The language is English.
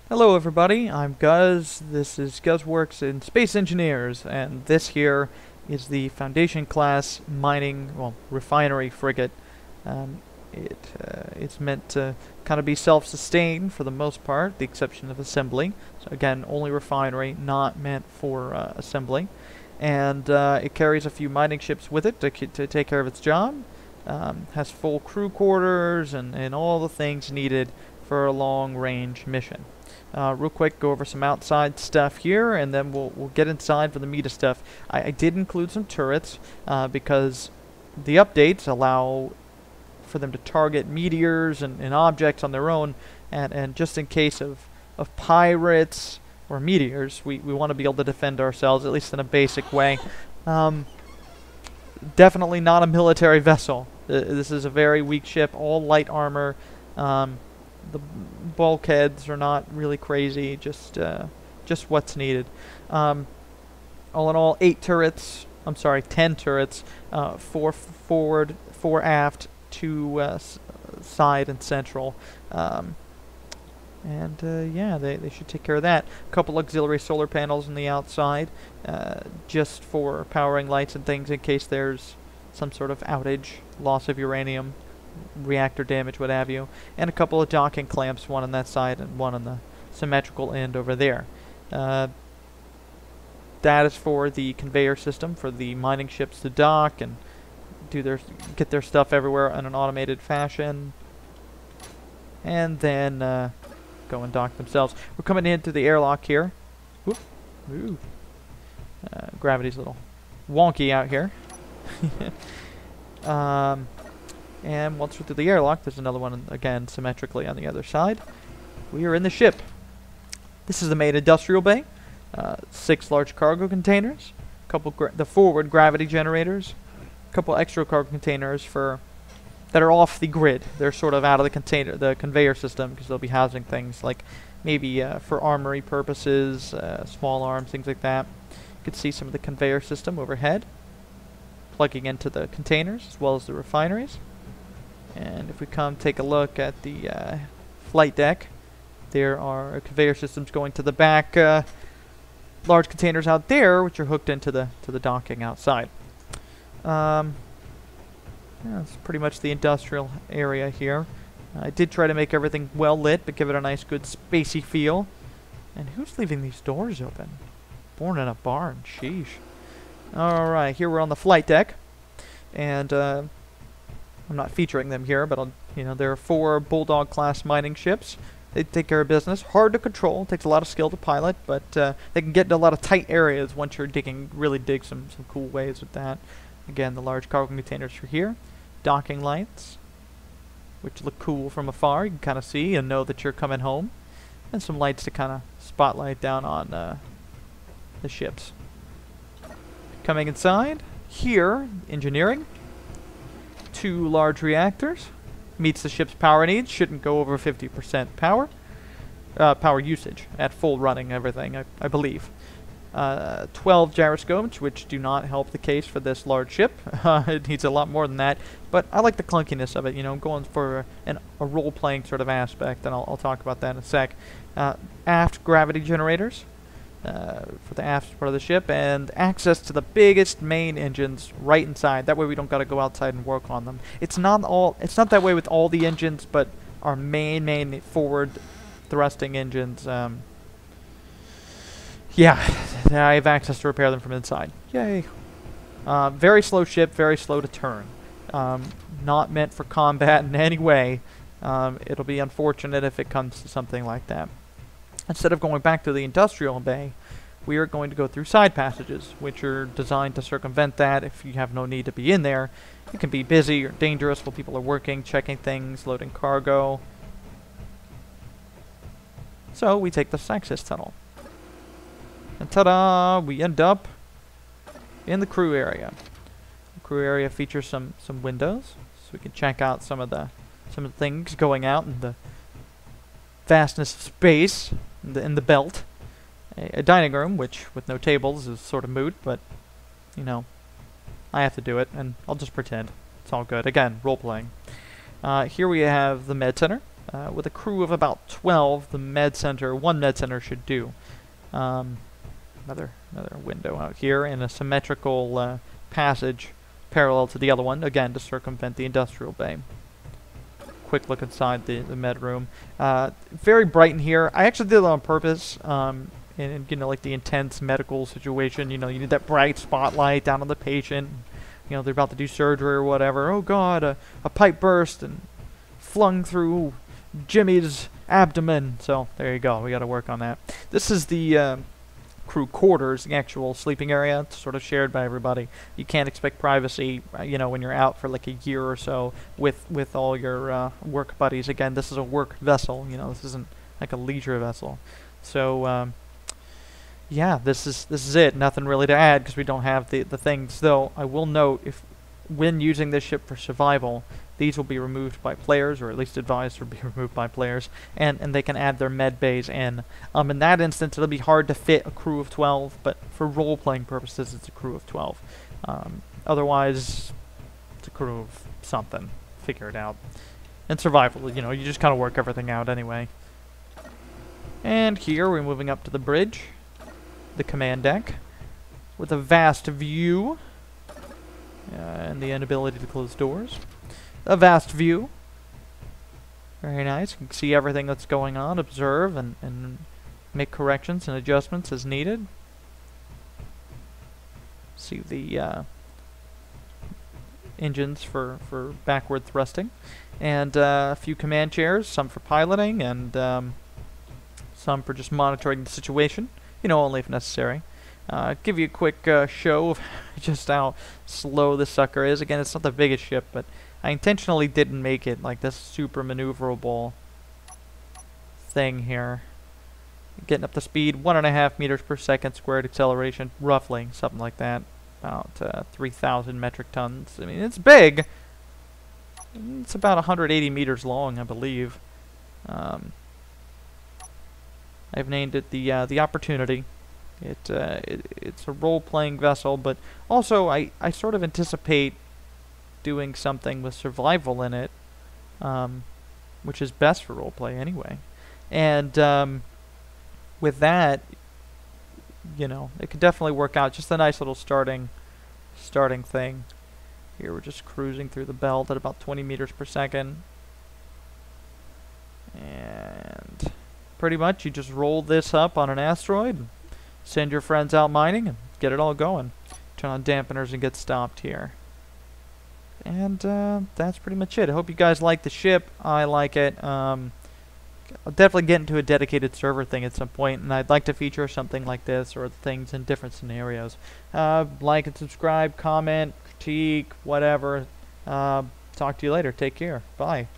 Hello everybody, I'm Guz. This is Guzworks in Space Engineers, and this here is the Foundation Class Refinery Frigate. It's meant to kind of be self-sustained for the most part, the exception of assembly. So again, only refinery, not meant for assembly. And it carries a few mining ships with it to take care of its job. Has full crew quarters and all the things needed for a long-range mission. Real quick, go over some outside stuff here, and then we'll get inside for the meat of stuff. I did include some turrets because the updates allow for them to target meteors and objects on their own, and just in case of pirates or meteors, we want to be able to defend ourselves, at least in a basic way. Definitely not a military vessel. This is a very weak ship, all light armor. The bulkheads are not really crazy, just what's needed. All in all, 10 turrets, 4 forward, 4 aft, 2 side and central. Yeah, they should take care of that. A couple auxiliary solar panels on the outside, just for powering lights and things in case there's some sort of outage, loss of uranium, reactor damage, what have you, and a couple of docking clamps, one on that side and one on the symmetrical end over there. That is for the conveyor system for the mining ships to dock and get their stuff everywhere in an automated fashion, and then go and dock themselves. We're coming into the airlock here. Whoop. Ooh. Gravity's a little wonky out here. And once we're through the airlock, there's another one, again, symmetrically on the other side. We are in the ship. This is the main industrial bay. 6 large cargo containers, the forward gravity generators, a couple extra cargo containers that are off the grid. They're sort of out of the conveyor system, because they'll be housing things like maybe for armory purposes, small arms, things like that. You can see some of the conveyor system overhead, plugging into the containers as well as the refineries. And if we come take a look at the flight deck, there are conveyor systems going to the back large containers out there, which are hooked into the docking outside. Yeah, that's pretty much the industrial area here. I did try to make everything well lit, but give it a nice, good, spacey feel. And who's leaving these doors open? Born in a barn, sheesh. Alright, here we're on the flight deck. And I'm not featuring them here, but there are 4 Bulldog class mining ships. They take care of business. Hard to control. Takes a lot of skill to pilot, but they can get into a lot of tight areas once you're really dig some cool ways with that. Again, the large cargo containers are here. Docking lights, which look cool from afar. You can kind of see and know that you're coming home. And some lights to kind of spotlight down on the ships. Coming inside, here, engineering. 2 large reactors. Meets the ship's power needs. Shouldn't go over 50% power usage at full running, everything, I believe. 12 gyroscopes, which do not help the case for this large ship. It needs a lot more than that, but I like the clunkiness of it, going for a role-playing sort of aspect, and I'll talk about that in a sec. Aft gravity generators for the aft part of the ship, and access to the biggest main engines right inside. That way we don't got to go outside and work on them. It's not that way with all the engines, but our main forward thrusting engines, yeah, I have access to repair them from inside. Yay. Very slow ship, very slow to turn. Not meant for combat in any way. It'll be unfortunate if it comes to something like that. Instead of going back to the industrial bay, we are going to go through side passages, which are designed to circumvent that. If you have no need to be in there, it can be busy or dangerous while people are working, checking things, loading cargo. So we take the access tunnel. And ta-da! We end up in the crew area. The crew area features some windows, so we can check out some of the things going out in the vastness of space in the belt. A dining room, which with no tables is sort of moot, but I have to do it, and I'll just pretend. It's all good. Again, role playing. Here we have the med center. With a crew of about 12, one med center should do. Another window out here, and a symmetrical passage parallel to the other one, again to circumvent the industrial bay. Quick look inside the med room. Very bright in here. I actually did it on purpose. And you know, like the intense medical situation, you know, you need that bright spotlight down on the patient. You know, they're about to do surgery or whatever. Oh God, a pipe burst and flung through Jimmy's abdomen. So there you go. We got to work on that. This is the crew quarters, the actual sleeping area. It's sort of shared by everybody. You can't expect privacy, you know, when you're out for like a year or so with all your work buddies. Again, this is a work vessel. You know, this isn't like a leisure vessel. So yeah, this is it. Nothing really to add because we don't have the things. Though I will note, if when using this ship for survival, these will be removed by players, or at least advised to be removed by players, and they can add their med bays in. In that instance, it'll be hard to fit a crew of 12, but for role-playing purposes, it's a crew of 12. Otherwise, it's a crew of something. Figure it out. And survival, you know, you just kind of work everything out anyway. And here, we're moving up to the bridge, the command deck, with a vast view, and the inability to close doors. A vast view. Very nice. You can see everything that's going on, observe, and make corrections and adjustments as needed. See the engines for backward thrusting. And a few command chairs, some for piloting, and some for just monitoring the situation. You know, only if necessary. Give you a quick show of just how slow this sucker is. Again, it's not the biggest ship, but I intentionally didn't make it like this super maneuverable thing here. Getting up to speed, 1.5 meters per second squared acceleration, roughly, something like that. About 3,000 metric tons. I mean, it's big. It's about 180 meters long, I believe. I've named it the Opportunity. It's a role-playing vessel, but also I sort of anticipate doing something with survival in it, which is best for roleplay anyway. And with that, you know, it could definitely work out. Just a nice little starting thing. Here we're just cruising through the belt at about 20 meters per second. And pretty much you just roll this up on an asteroid, and send your friends out mining, and get it all going. Turn on dampeners and get stopped here. And that's pretty much it. I hope you guys like the ship. I like it. I'll definitely get into a dedicated server thing at some point, and I'd like to feature something like this or things in different scenarios. Like and subscribe, comment, critique, whatever. Talk to you later. Take care. Bye.